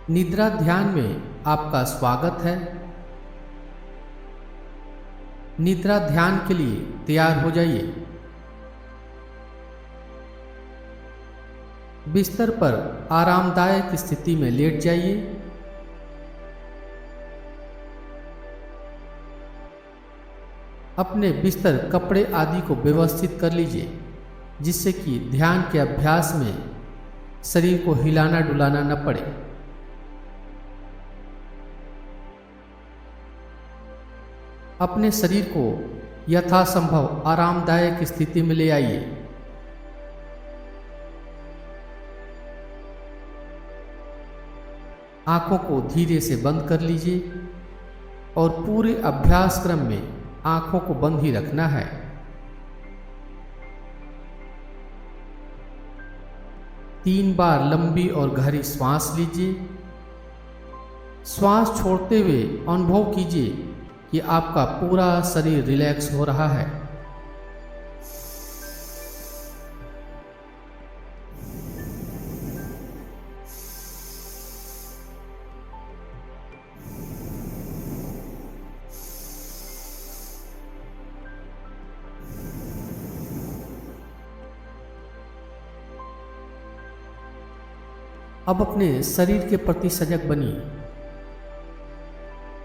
निद्रा ध्यान में आपका स्वागत है। निद्रा ध्यान के लिए तैयार हो जाइए। बिस्तर पर आरामदायक स्थिति में लेट जाइए। अपने बिस्तर कपड़े आदि को व्यवस्थित कर लीजिए, जिससे कि ध्यान के अभ्यास में शरीर को हिलाना डुलाना न पड़े। अपने शरीर को यथासंभव आरामदायक स्थिति में ले आइए। आंखों को धीरे से बंद कर लीजिए और पूरे अभ्यास क्रम में आंखों को बंद ही रखना है। तीन बार लंबी और गहरी श्वास लीजिए। श्वास छोड़ते हुए अनुभव कीजिए कि आपका पूरा शरीर रिलैक्स हो रहा है। अब अपने शरीर के प्रति सजग बनिए।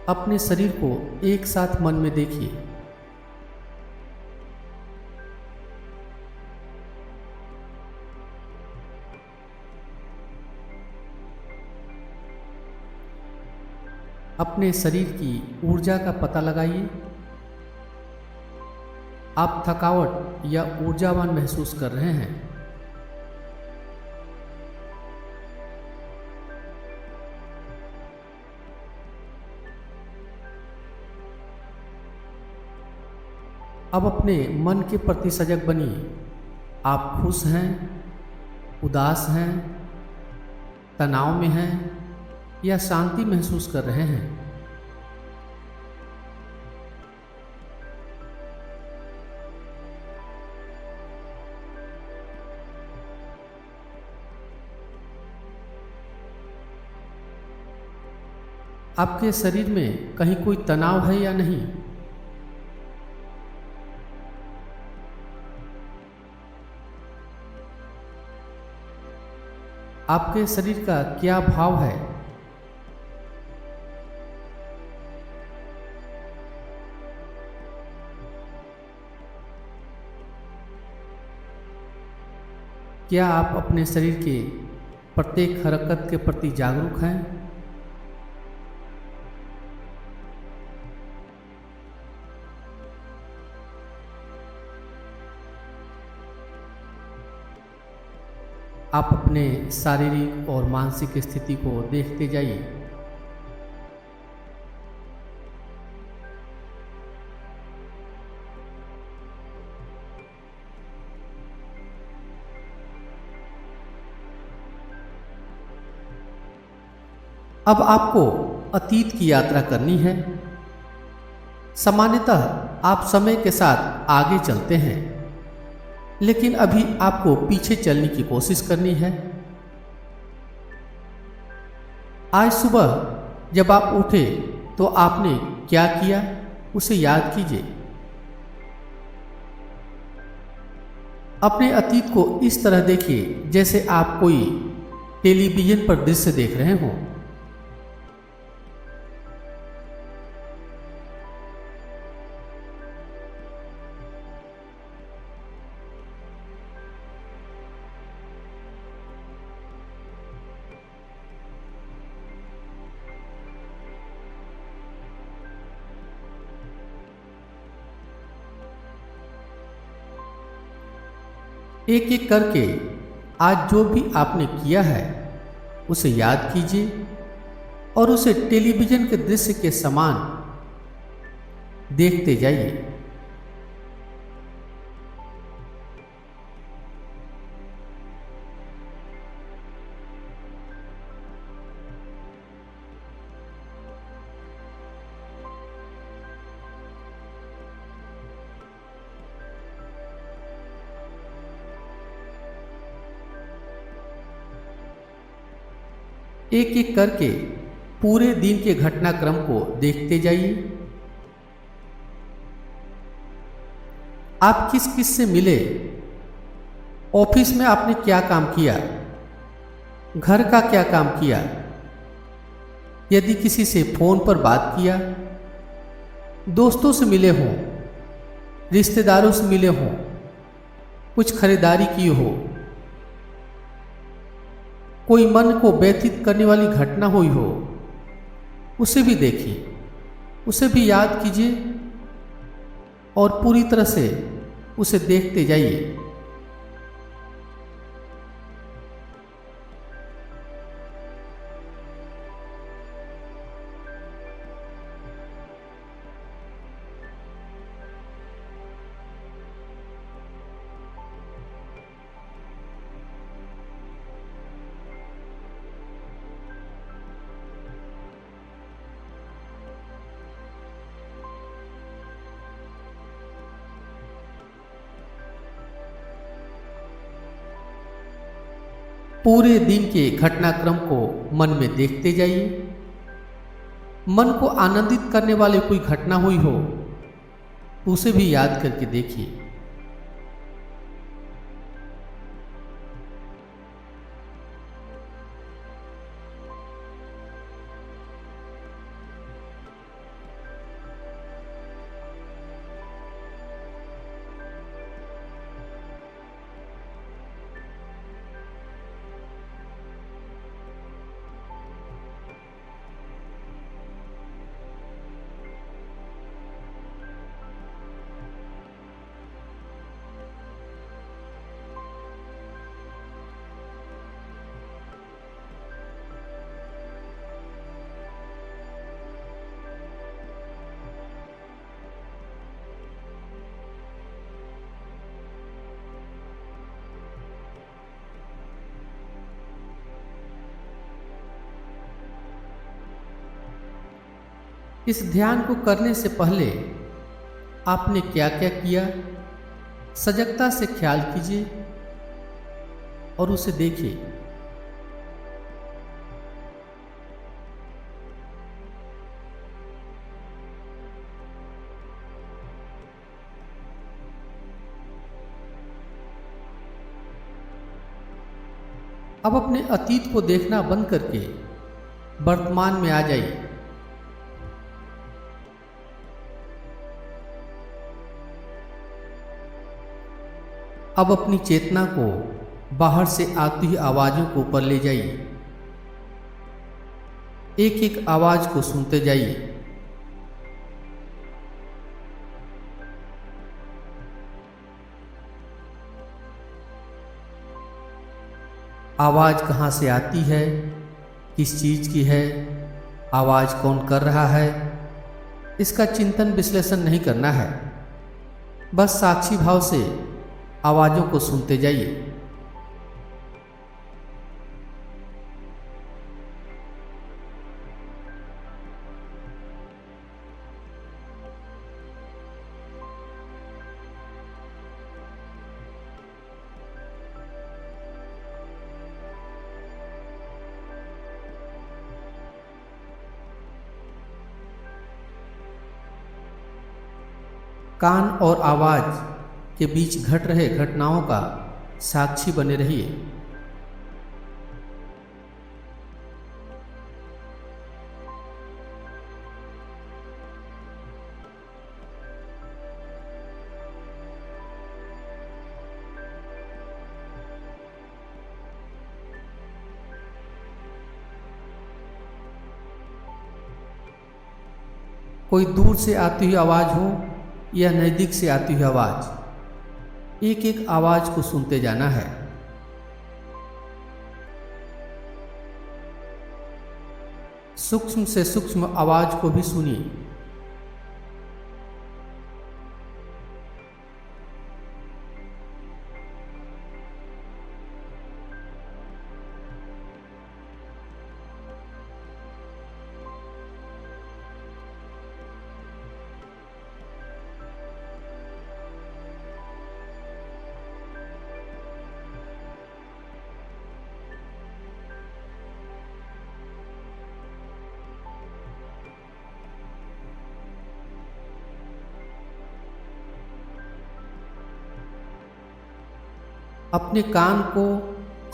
अपने शरीर को एक साथ मन में देखिए। अपने शरीर की ऊर्जा का पता लगाइए। आप थकावट या ऊर्जावान महसूस कर रहे हैं। अब अपने मन के प्रति सजग बनिए। आप खुश हैं, उदास हैं, तनाव में हैं या शांति महसूस कर रहे हैं। आपके शरीर में कहीं कोई तनाव है या नहीं? आपके शरीर का क्या भाव है? क्या आप अपने शरीर के प्रत्येक हरकत के प्रति जागरूक हैं? आप अपने शारीरिक और मानसिक स्थिति को देखते जाइए। अब आपको अतीत की यात्रा करनी है। सामान्यतः आप समय के साथ आगे चलते हैं, लेकिन अभी आपको पीछे चलने की कोशिश करनी है। आज सुबह जब आप उठे तो आपने क्या किया, उसे याद कीजिए। अपने अतीत को इस तरह देखिए जैसे आप कोई टेलीविजन पर दृश्य देख रहे हों। एक एक करके आज जो भी आपने किया है उसे याद कीजिए और उसे टेलीविजन के दृश्य के समान देखते जाइए। एक एक करके पूरे दिन के घटनाक्रम को देखते जाइए। आप किस किस से मिले, ऑफिस में आपने क्या काम किया, घर का क्या काम किया, यदि किसी से फोन पर बात किया, दोस्तों से मिले हों, रिश्तेदारों से मिले हों, कुछ खरीदारी की हो, कोई मन को व्यथित करने वाली घटना हुई हो, उसे भी देखिए, उसे भी याद कीजिए और पूरी तरह से उसे देखते जाइए। पूरे दिन के घटनाक्रम को मन में देखते जाइए। मन को आनंदित करने वाली कोई घटना हुई हो तो उसे भी याद करके देखिए। इस ध्यान को करने से पहले आपने क्या क्या किया, सजगता से ख्याल कीजिए और उसे देखिए। अब अपने अतीत को देखना बंद करके वर्तमान में आ जाइए। अब अपनी चेतना को बाहर से आती हुई आवाजों को ऊपर ले जाइए। एक एक आवाज को सुनते जाइए। आवाज कहाँ से आती है, किस चीज की है, आवाज कौन कर रहा है, इसका चिंतन विश्लेषण नहीं करना है। बस साक्षी भाव से आवाजों को सुनते जाइए। कान और आवाज के बीच घट रहे घटनाओं का साक्षी बने रहिए। कोई दूर से आती हुई आवाज हो या नजदीक से आती हुई आवाज, एक एक आवाज को सुनते जाना है। सूक्ष्म से सूक्ष्म आवाज को भी सुनिए। अपने कान को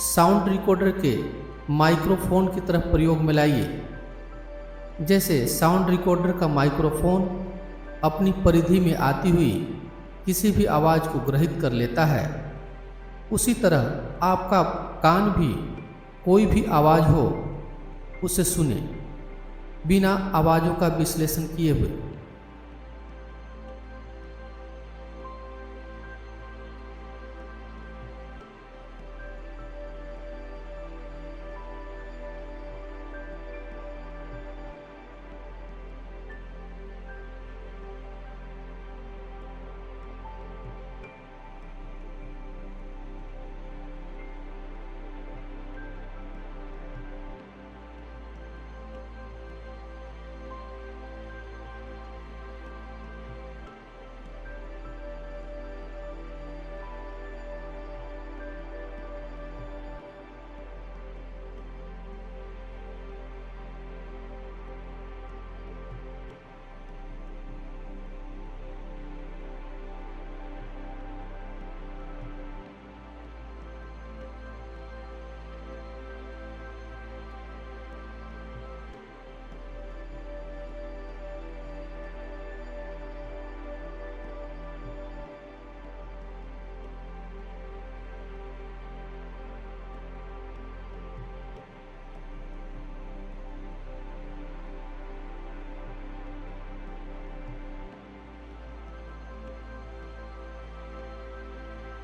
साउंड रिकॉर्डर के माइक्रोफोन की तरफ प्रयोग में लाइए। जैसे साउंड रिकॉर्डर का माइक्रोफोन अपनी परिधि में आती हुई किसी भी आवाज़ को ग्रहित कर लेता है, उसी तरह आपका कान भी कोई भी आवाज़ हो उसे सुने बिना आवाज़ों का विश्लेषण किए हुए।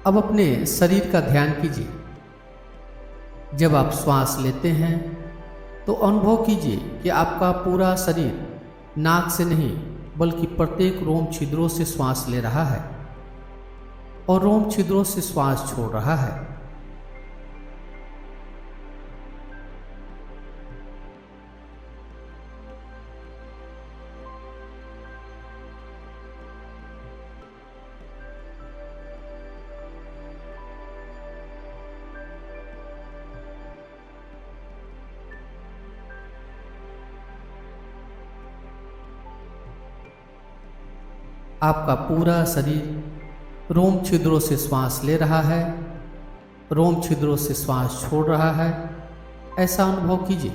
अब अपने शरीर का ध्यान कीजिए। जब आप श्वास लेते हैं तो अनुभव कीजिए कि आपका पूरा शरीर नाक से नहीं बल्कि प्रत्येक रोम छिद्रों से श्वास ले रहा है और रोम छिद्रों से श्वास छोड़ रहा है। आपका पूरा शरीर रोम छिद्रों से श्वास ले रहा है, रोम छिद्रों से श्वास छोड़ रहा है, ऐसा अनुभव कीजिए।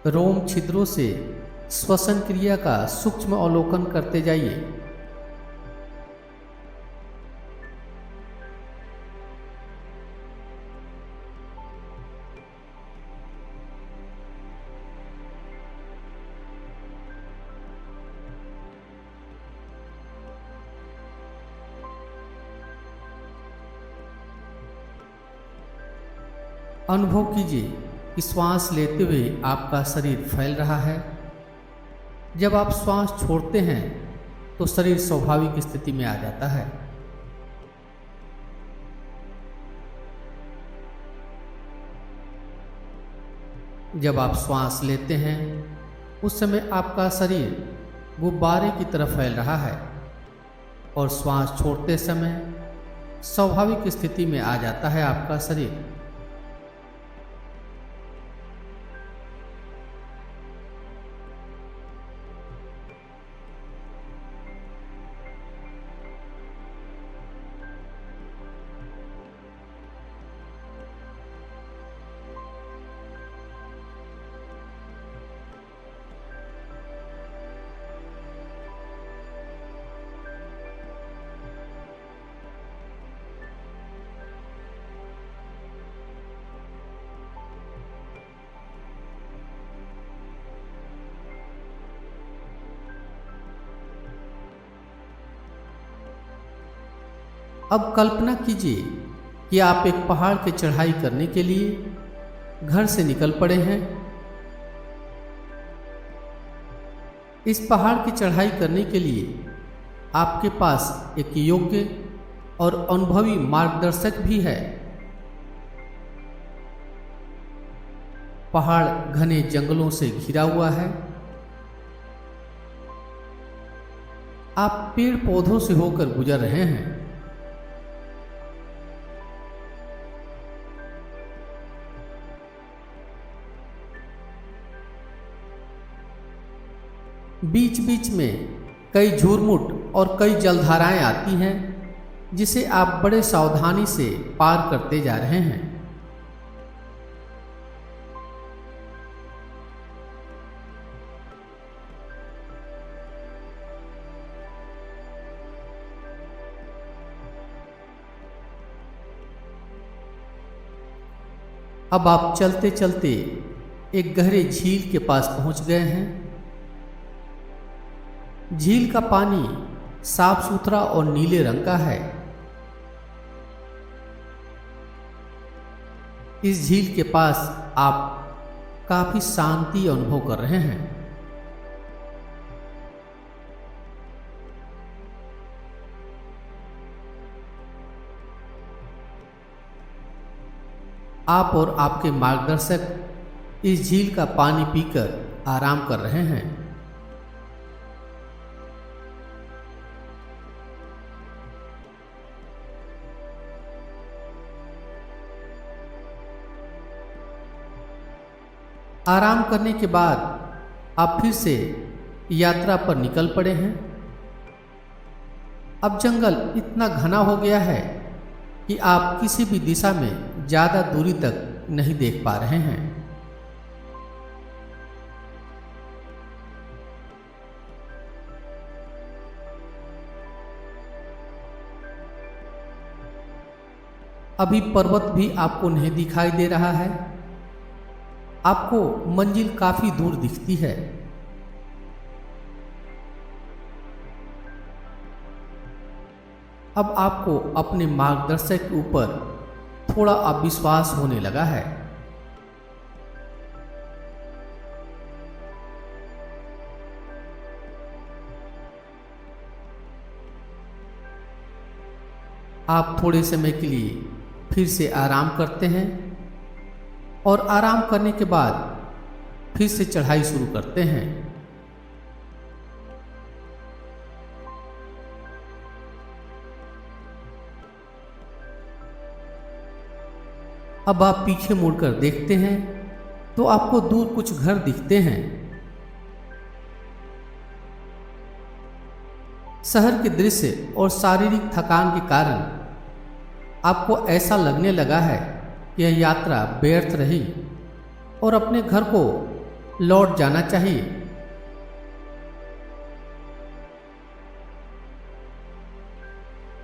रोम छिद्रों से श्वसन क्रिया का सूक्ष्म अवलोकन करते जाइए। अनुभव कीजिए कि श्वास लेते हुए आपका शरीर फैल रहा है। जब आप श्वास छोड़ते हैं तो शरीर स्वाभाविक स्थिति में आ जाता है। जब आप श्वास लेते हैं उस समय आपका शरीर गुब्बारे की तरह फैल रहा है और श्वास छोड़ते समय स्वाभाविक स्थिति में आ जाता है आपका शरीर। अब कल्पना कीजिए कि आप एक पहाड़ की चढ़ाई करने के लिए घर से निकल पड़े हैं। इस पहाड़ की चढ़ाई करने के लिए आपके पास एक योग्य और अनुभवी मार्गदर्शक भी है। पहाड़ घने जंगलों से घिरा हुआ है। आप पेड़ पौधों से होकर गुजर रहे हैं। बीच बीच में कई झुरमुट और कई जलधाराएं आती हैं, जिसे आप बड़े सावधानी से पार करते जा रहे हैं। अब आप चलते चलते एक गहरे झील के पास पहुंच गए हैं। झील का पानी साफ सुथरा और नीले रंग का है। इस झील के पास आप काफी शांति अनुभव कर रहे हैं। आप और आपके मार्गदर्शक इस झील का पानी पीकर आराम कर रहे हैं। आराम करने के बाद आप फिर से यात्रा पर निकल पड़े हैं। अब जंगल इतना घना हो गया है कि आप किसी भी दिशा में ज़्यादा दूरी तक नहीं देख पा रहे हैं। अभी पर्वत भी आपको नहीं दिखाई दे रहा है। आपको मंजिल काफी दूर दिखती है। अब आपको अपने मार्गदर्शक के ऊपर थोड़ा अविश्वास होने लगा है। आप थोड़े समय के लिए फिर से आराम करते हैं और आराम करने के बाद फिर से चढ़ाई शुरू करते हैं। अब आप पीछे मुड़कर देखते हैं तो आपको दूर कुछ घर दिखते हैं। शहर के दृश्य और शारीरिक थकान के कारण आपको ऐसा लगने लगा है कि यह यात्रा व्यर्थ रही और अपने घर को लौट जाना चाहिए।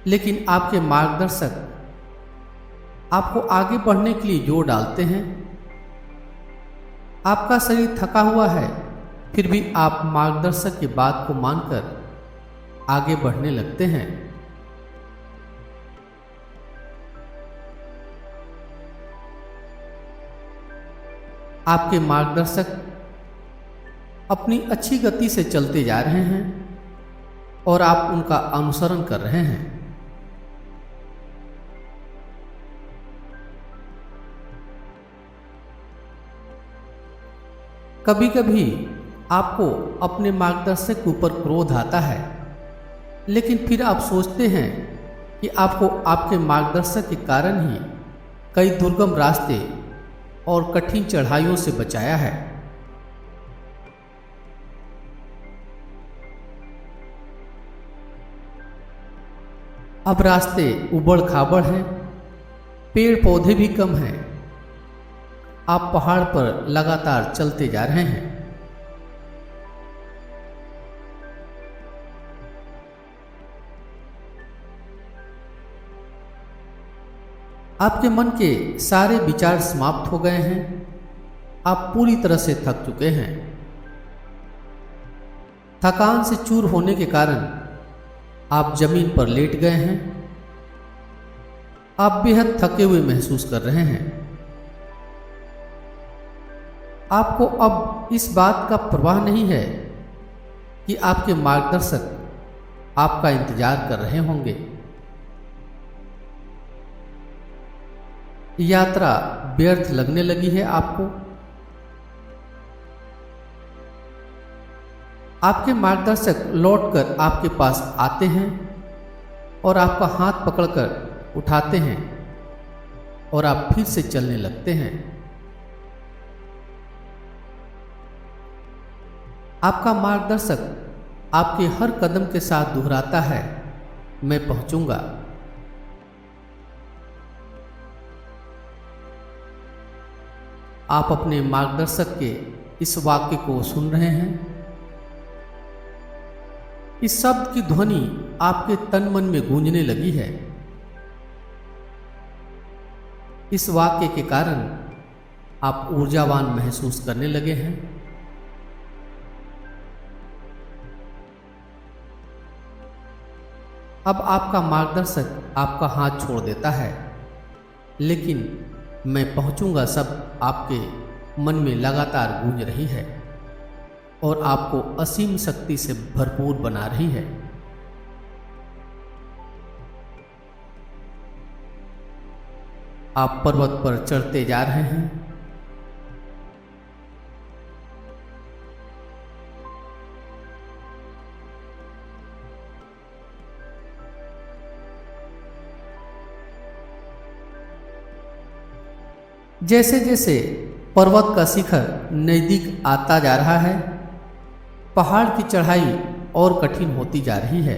लेकिन आपके मार्गदर्शक आपको आगे बढ़ने के लिए जोर डालते हैं। आपका शरीर थका हुआ है, फिर भी आप मार्गदर्शक की बात को मानकर आगे बढ़ने लगते हैं। आपके मार्गदर्शक अपनी अच्छी गति से चलते जा रहे हैं और आप उनका अनुसरण कर रहे हैं। कभी कभी आपको अपने मार्गदर्शक के ऊपर क्रोध आता है, लेकिन फिर आप सोचते हैं कि आपको आपके मार्गदर्शक के कारण ही कई दुर्गम रास्ते और कठिन चढ़ाइयों से बचाया है। अब रास्ते उबड़ खाबड़ हैं, पेड़ पौधे भी कम हैं। आप पहाड़ पर लगातार चलते जा रहे हैं। आपके मन के सारे विचार समाप्त हो गए हैं। आप पूरी तरह से थक चुके हैं। थकान से चूर होने के कारण आप जमीन पर लेट गए हैं। आप बेहद थके हुए महसूस कर रहे हैं। आपको अब इस बात का परवाह नहीं है कि आपके मार्गदर्शक आपका इंतजार कर रहे होंगे। यात्रा व्यर्थ लगने लगी है आपको। आपके मार्गदर्शक लौटकर आपके पास आते हैं और आपका हाथ पकड़कर उठाते हैं और आप फिर से चलने लगते हैं। आपका मार्गदर्शक आपके हर कदम के साथ दोहराता है, मैं पहुंचूंगा। आप अपने मार्गदर्शक के इस वाक्य को सुन रहे हैं। इस शब्द की ध्वनि आपके तन मन में गूंजने लगी है। इस वाक्य के कारण आप ऊर्जावान महसूस करने लगे हैं। अब आपका मार्गदर्शक आपका हाथ छोड़ देता है, लेकिन मैं पहुंचूंगा सब आपके मन में लगातार गूंज रही है और आपको असीम शक्ति से भरपूर बना रही है। आप पर्वत पर चढ़ते जा रहे हैं। जैसे जैसे पर्वत का शिखर नजदीक आता जा रहा है, पहाड़ की चढ़ाई और कठिन होती जा रही है।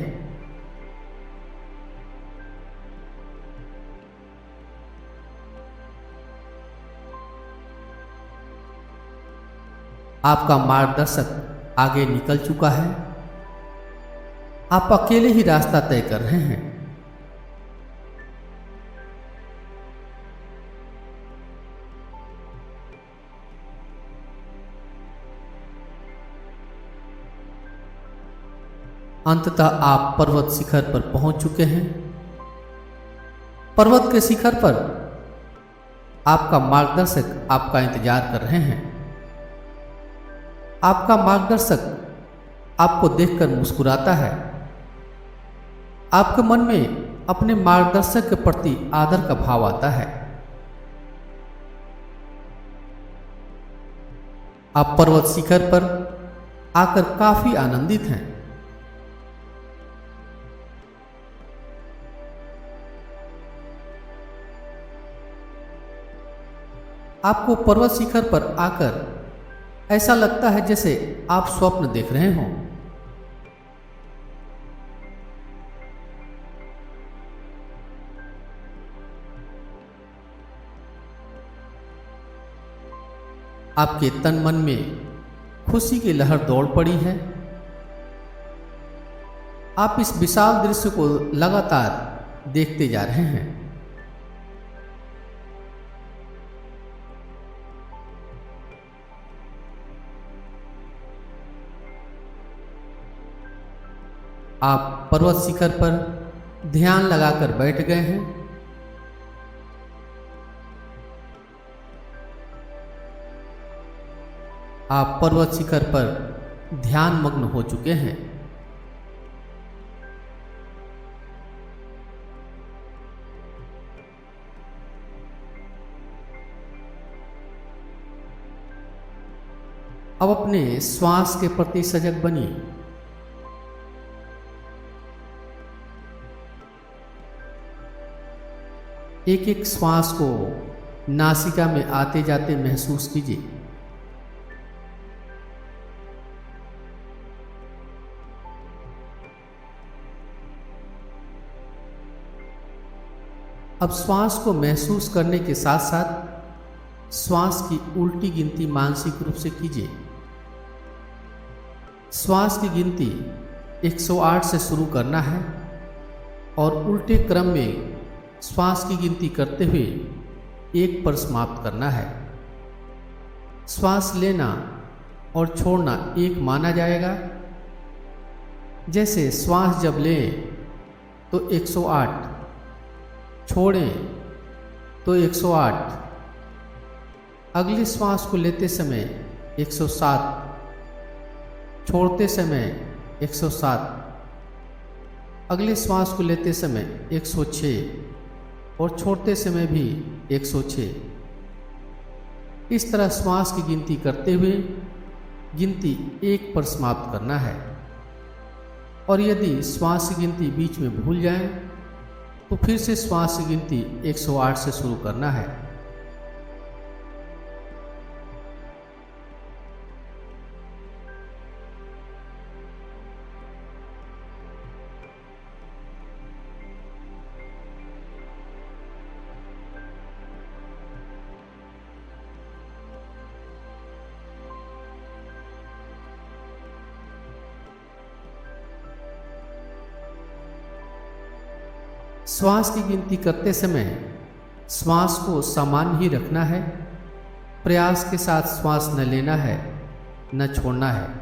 आपका मार्गदर्शक आगे निकल चुका है। आप अकेले ही रास्ता तय कर रहे हैं। अंततः आप पर्वत शिखर पर पहुंच चुके हैं। पर्वत के शिखर पर आपका मार्गदर्शक आपका इंतजार कर रहे हैं। आपका मार्गदर्शक आपको देखकर मुस्कुराता है। आपके मन में अपने मार्गदर्शक के प्रति आदर का भाव आता है। आप पर्वत शिखर पर आकर काफी आनंदित हैं। आपको पर्वत शिखर पर आकर ऐसा लगता है जैसे आप स्वप्न देख रहे हों। आपके तन मन में खुशी की लहर दौड़ पड़ी है। आप इस विशाल दृश्य को लगातार देखते जा रहे हैं। आप पर्वत शिखर पर ध्यान लगाकर बैठ गए हैं। आप पर्वत शिखर पर ध्यान मग्न हो चुके हैं। अब अपने श्वास के प्रति सजग बनिए। एक एक श्वास को नासिका में आते जाते महसूस कीजिए। अब श्वास को महसूस करने के साथ साथ श्वास की उल्टी गिनती मानसिक रूप से कीजिए। श्वास की गिनती 108 से शुरू करना है और उल्टे क्रम में श्वास की गिनती करते हुए 1 पर समाप्त करना है। श्वास लेना और छोड़ना 1 माना जाएगा। जैसे श्वास जब लें तो 108, छोड़ें तो 108, अगली श्वास को लेते समय 107, छोड़ते समय 107, अगली श्वास को लेते समय 106 और छोड़ते समय भी 106। इस तरह श्वास की गिनती करते हुए गिनती 1 पर समाप्त करना है। और यदि श्वास की गिनती बीच में भूल जाएं, तो फिर से श्वास की गिनती 108 से शुरू करना है। श्वास की गिनती करते समय श्वास को सामान्य ही रखना है। प्रयास के साथ श्वास न लेना है, न छोड़ना है।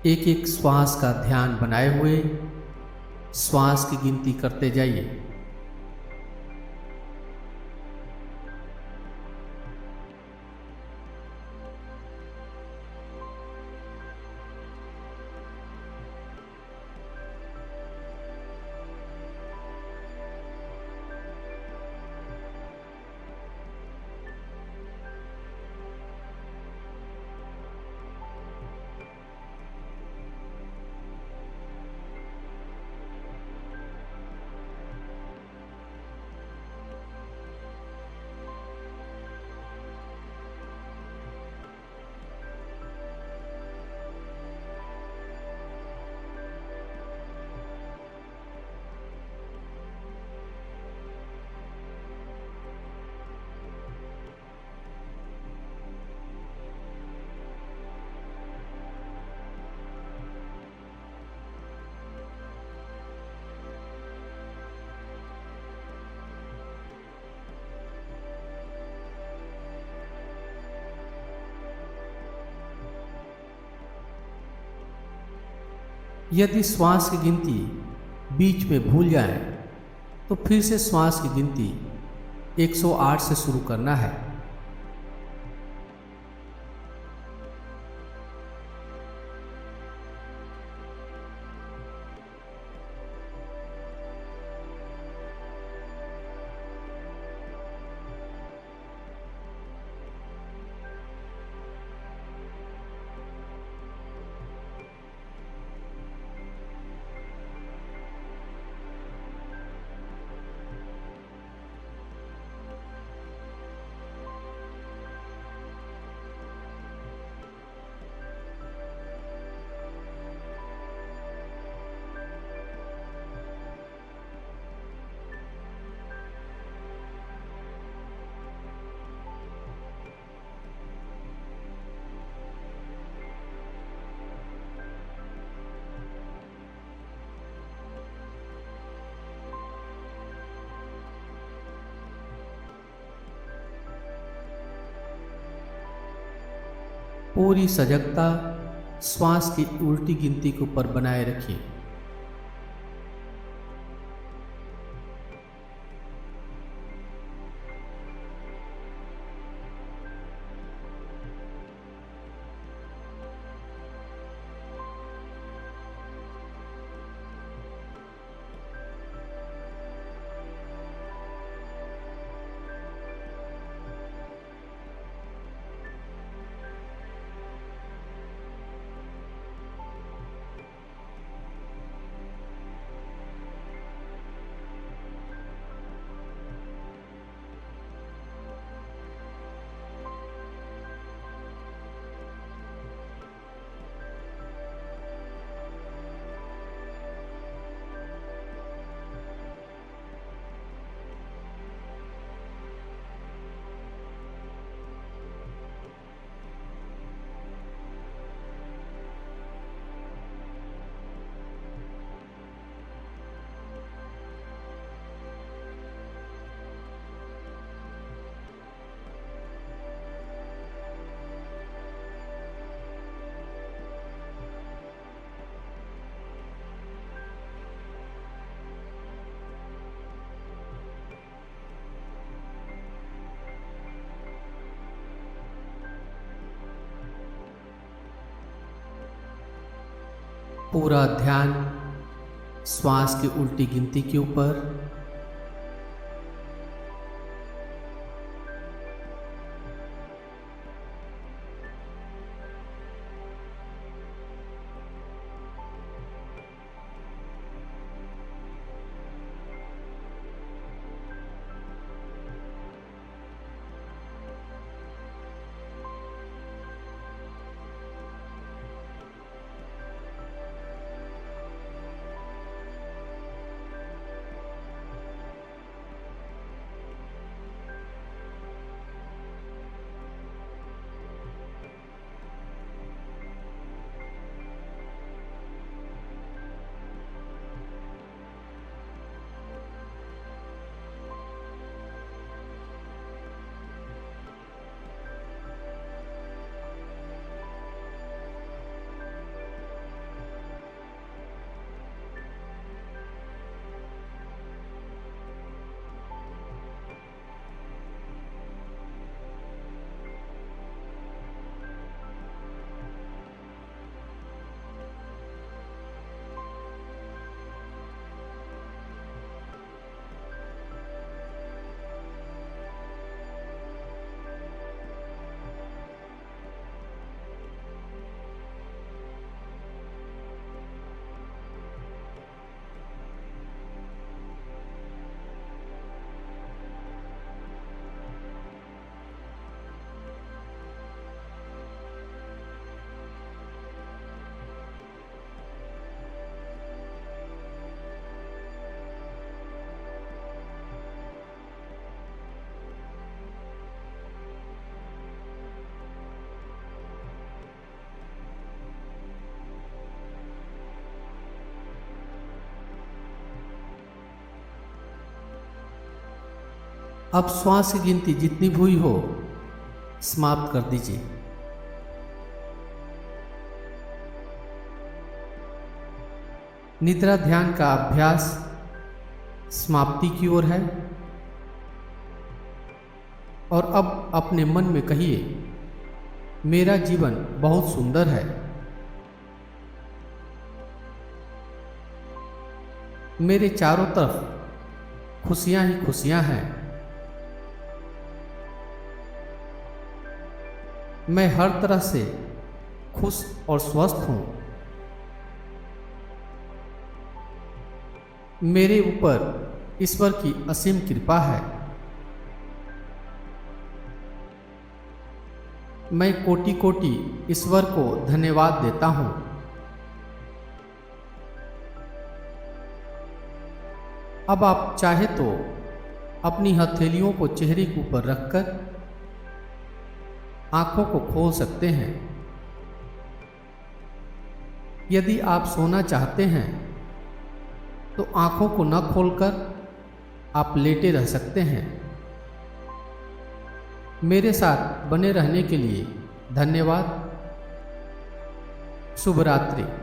एक एक श्वास का ध्यान बनाए हुए श्वास की गिनती करते जाइए। यदि श्वास की गिनती बीच में भूल जाए, तो फिर से श्वास की गिनती 108 से शुरू करना है। पूरी सजगता श्वास की उल्टी गिनती के ऊपर बनाए रखिए। पूरा ध्यान श्वास की उल्टी गिनती के ऊपर। अब श्वास की गिनती जितनी भी हुई हो समाप्त कर दीजिए। निद्रा ध्यान का अभ्यास समाप्ति की ओर है और अब अपने मन में कहिए, मेरा जीवन बहुत सुंदर है। मेरे चारों तरफ खुशियां ही खुशियां हैं। मैं हर तरह से खुश और स्वस्थ हूं। मेरे ऊपर ईश्वर की असीम कृपा है। मैं कोटि कोटि ईश्वर को धन्यवाद देता हूं। अब आप चाहे तो अपनी हथेलियों को चेहरे के ऊपर रखकर आंखों को खोल सकते हैं। यदि आप सोना चाहते हैं तो आंखों को न खोलकर आप लेटे रह सकते हैं। मेरे साथ बने रहने के लिए धन्यवाद। शुभ रात्रि।